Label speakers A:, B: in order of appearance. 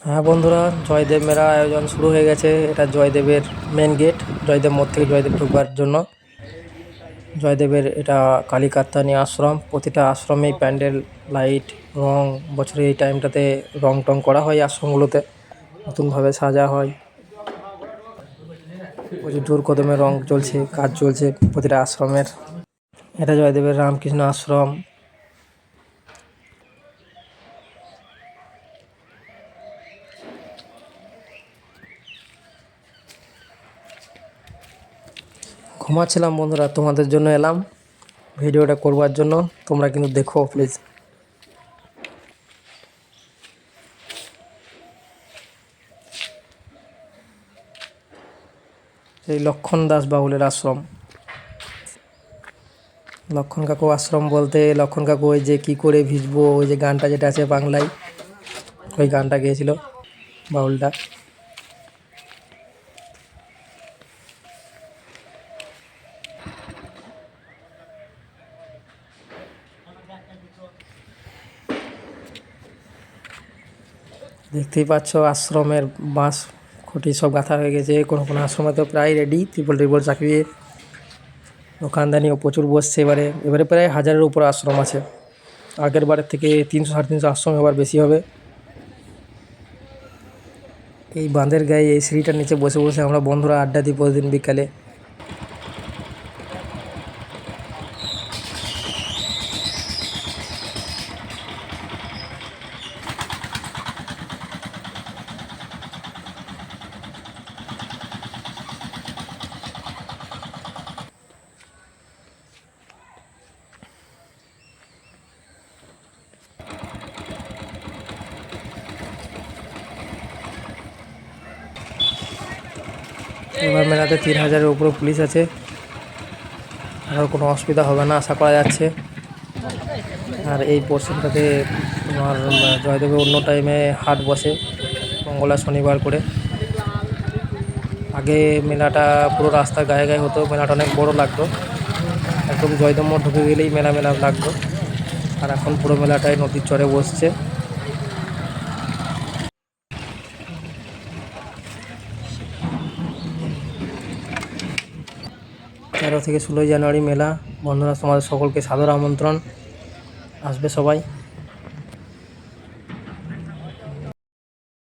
A: হ্যাঁ বন্ধুরা, জয়দেব মেলা আয়োজন শুরু হয়ে গেছে। এটা জয়দেবের মেন গেট। জয়দেব মোড় থেকে জয়দেব ঢুকবার জন্য জয়দেবের এটা কালীকাত্তায়নী আশ্রম। প্রতিটা আশ্রমেই প্যান্ডেল, লাইট, রং, বছরে এই টাইমটাতে রং টং করা হয়। আশ্রমগুলোতে নতুনভাবে সাজা হয়। প্রচুর জোর কদমে রং চলছে, কাজ চলছে প্রতিটা আশ্রমের। এটা জয়দেবের রামকৃষ্ণ আশ্রম। ঘুমাচ্ছিলাম বন্ধুরা, তোমাদের জন্য এলাম ভিডিওটা করবার জন্য। তোমরা কিন্তু দেখো প্লিজ। এই লক্ষণ দাস বাউলের আশ্রম। লক্ষণ কাকু আশ্রম বলতে লক্ষণ কাকু ওই যে কি করে ভিজবো, ওই যে গানটা যেটা আছে বাংলায়, ওই গানটা গেয়েছিল বাউলটা। দেখতেই পাচ্ছ আশ্রমের বাঁশ খুঁটি সব গাঁথা হয়ে গেছে। কোনো কোনো আশ্রমে তো প্রায় রেডি, ত্রিপল চাকরিয়ে দোকানদানিও প্রচুর বসছে। এবারে প্রায় 1000-এর উপর আশ্রম আছে। আগের বারের থেকে 300-350 আশ্রম এবার বেশি হবে। এই বাঁধের গায়ে এই সিঁড়িটার নিচে বসে বসে আমরা বন্ধুরা আড্ডা দিই প্রতিদিন বিকালে। এবার মেলাতে 3000-এর উপরে পুলিশ আছে। আর কোনো অসুবিধা হবে না আশা করা যাচ্ছে। আর এই পোর্শনটাতে তোমার জয়দেবে অন্য টাইমে হাট বসে, মঙ্গল আর শনিবার করে। আগে মেলাটা পুরো রাস্তার গায়ে গায়ে হতো, মেলাটা অনেক বড় লাগতো। একদম জয়দেব মোড় ঢুকে গেলেই মেলা মেলা লাগতো। আর এখন পুরো মেলাটাই নদীর চরে বসছে। 13 থেকে 16 জানুয়ারি মেলা। বন্ধুরা, তোমাদের সকলকে সাদর আমন্ত্রণ, আসবে সবাই।